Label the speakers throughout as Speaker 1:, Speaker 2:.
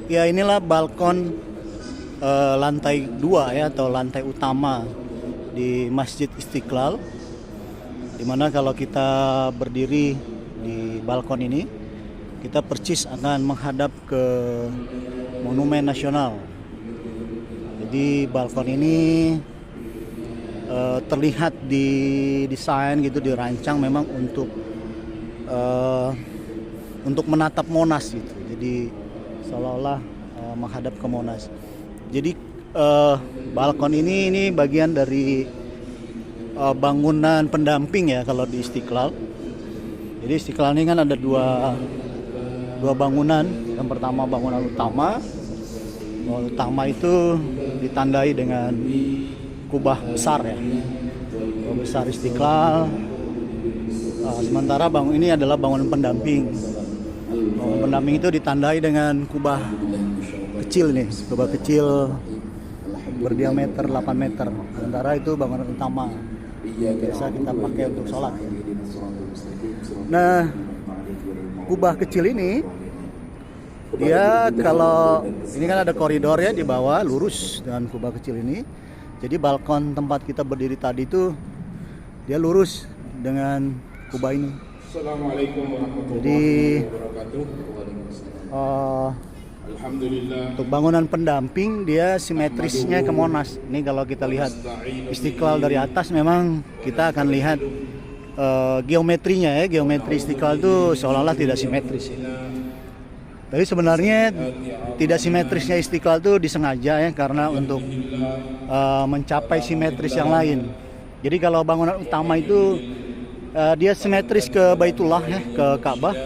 Speaker 1: Ya, inilah balkon lantai 2 ya, atau lantai utama di Masjid Istiqlal, dimana kalau kita berdiri di balkon ini, kita percis akan menghadap ke Monumen Nasional. Jadi balkon ini terlihat di desain gitu, dirancang memang untuk menatap Monas gitu. Jadi seolah-olah menghadap ke Monas. Jadi balkon ini bagian dari bangunan pendamping ya kalau di Istiqlal. Jadi Istiqlal ini kan ada dua bangunan. Yang pertama bangunan utama. Bangunan utama itu ditandai dengan kubah besar ya. Kubah besar Istiqlal. Sementara bangun ini adalah bangunan pendamping. Bangunan pendamping itu ditandai dengan kubah kecil nih, kubah kecil berdiameter 8 meter. Sementara itu bangunan utama biasa kita pakai untuk sholat. Nah, kubah kecil ini dia, kalau ini kan ada koridor ya di bawah lurus dengan kubah kecil ini. Jadi balkon tempat kita berdiri tadi itu dia lurus dengan kubah ini.
Speaker 2: Assalamualaikum warahmatullahi
Speaker 1: Jadi
Speaker 2: wabarakatuh.
Speaker 1: untuk bangunan pendamping dia simetrisnya ke Monas. Ini kalau kita lihat Istiqlal dari atas memang kita akan lihat geometrinya ya. Geometri Istiqlal itu seolah-olah tidak simetris. Tapi sebenarnya tidak simetrisnya Istiqlal itu disengaja ya, karena untuk mencapai simetris yang lain. Jadi kalau bangunan utama itu dia simetris ke Baitullah ya, ke Ka'bah.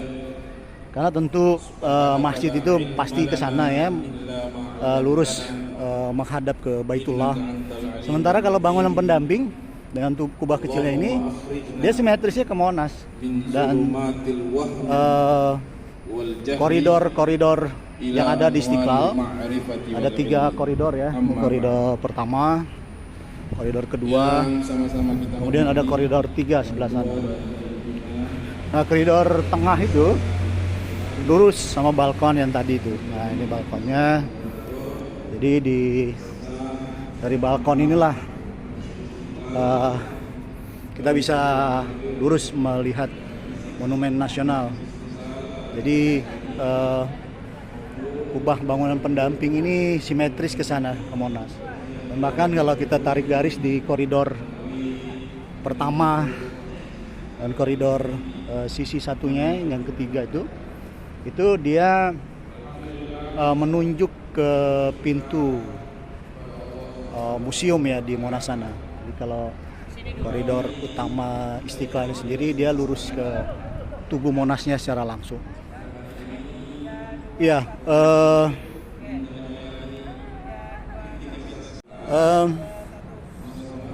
Speaker 1: Karena tentu masjid itu pasti ke sana ya, lurus menghadap ke Baitullah. Sementara kalau bangunan pendamping dengan kubah kecilnya ini, dia simetrisnya ke Monas. Dan koridor yang ada di Istiqlal ada 3 koridor ya. Koridor pertama, koridor kedua, kemudian ada koridor 3 sebelah sana. Nah, koridor tengah itu lurus sama balkon yang tadi itu. Nah, ini balkonnya. Jadi dari balkon inilah kita bisa lurus melihat Monumen Nasional. Jadi kubah bangunan pendamping ini simetris ke sana, ke Monas. Dan bahkan kalau kita tarik garis di koridor pertama dan koridor sisi satunya yang ketiga itu dia menunjuk ke pintu museum ya di Monas sana. Jadi kalau koridor utama Istiqlal sendiri dia lurus ke Tugu Monasnya secara langsung. Ya,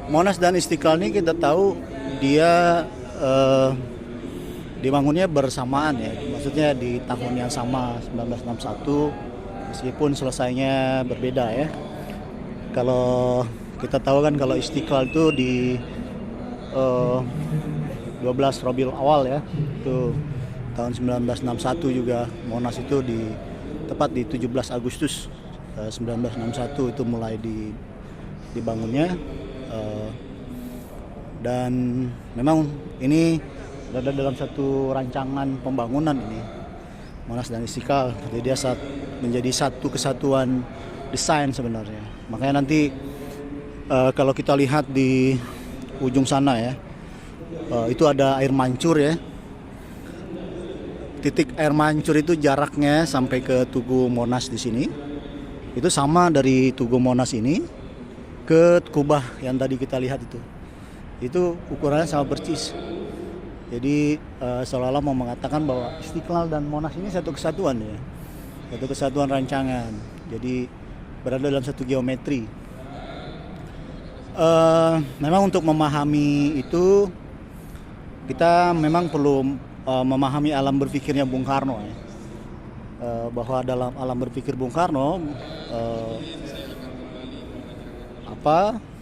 Speaker 1: Monas dan Istiqlal ini kita tahu dia dibangunnya bersamaan ya, maksudnya di tahun yang sama 1961, meskipun selesainya berbeda ya. Kalau kita tahu kan kalau Istiqlal itu di 12 Rabiul Awal ya, itu tahun 1961 juga. Monas itu tepat di 17 Agustus 1961 itu mulai dibangunnya, dan memang ini ada dalam satu rancangan pembangunan ini Monas dan Istiqlal. Jadi dia menjadi satu kesatuan desain sebenarnya. Makanya nanti kalau kita lihat di ujung sana ya, itu ada air mancur ya. Titik air mancur itu jaraknya sampai ke Tugu Monas di sini. Itu sama dari Tugu Monas ini ke kubah yang tadi kita lihat itu. Itu ukurannya sama persis. Jadi seolah-olah mau mengatakan bahwa Istiqlal dan Monas ini satu kesatuan ya, satu kesatuan rancangan. Jadi berada dalam satu geometri. Memang untuk memahami itu kita memang perlu memahami alam berpikirnya Bung Karno ya. Bahwa dalam alam berpikir Bung Karno,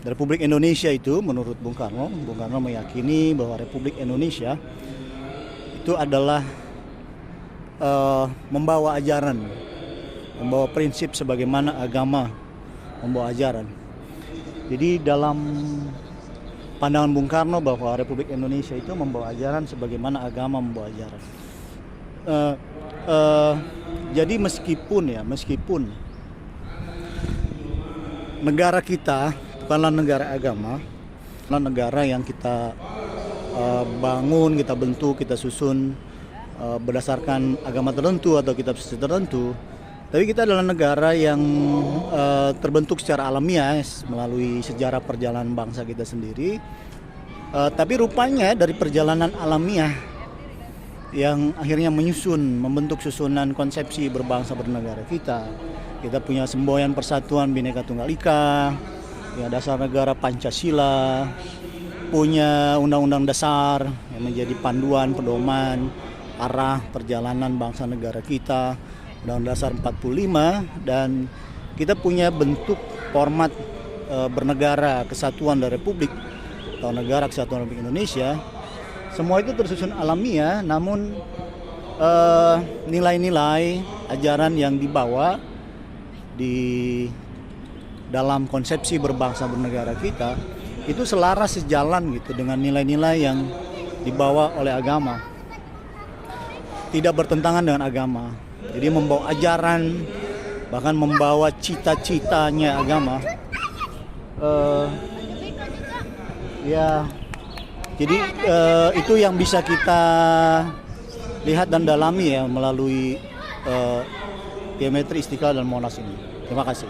Speaker 1: Republik Indonesia itu menurut Bung Karno meyakini bahwa Republik Indonesia itu adalah membawa ajaran membawa prinsip sebagaimana agama membawa ajaran. Jadi dalam pandangan Bung Karno bahwa Republik Indonesia itu membawa ajaran sebagaimana agama membawa ajaran. Jadi meskipun negara kita bukanlah negara agama, bukanlah negara yang kita bangun, kita bentuk, kita susun berdasarkan agama tertentu atau kitab suci tertentu, tapi kita adalah negara yang terbentuk secara alamiah melalui sejarah perjalanan bangsa kita sendiri. Tapi rupanya dari perjalanan alamiah yang akhirnya membentuk susunan konsepsi berbangsa bernegara kita punya semboyan persatuan Bhinneka Tunggal Ika, ya dasar negara Pancasila, punya undang-undang dasar yang menjadi panduan pedoman arah perjalanan bangsa negara kita, Undang-Undang Dasar 45, dan kita punya bentuk format bernegara kesatuan dari Republik atau Negara Kesatuan Republik Indonesia. Semua itu tersusun alamiah, namun nilai-nilai ajaran yang dibawa di dalam konsepsi berbangsa bernegara kita itu selaras sejalan gitu dengan nilai-nilai yang dibawa oleh agama, tidak bertentangan dengan agama. Jadi membawa ajaran, bahkan membawa cita-citanya agama. Jadi itu yang bisa kita lihat dan dalami ya melalui geometri Istiqlal dan Monas ini. Terima kasih.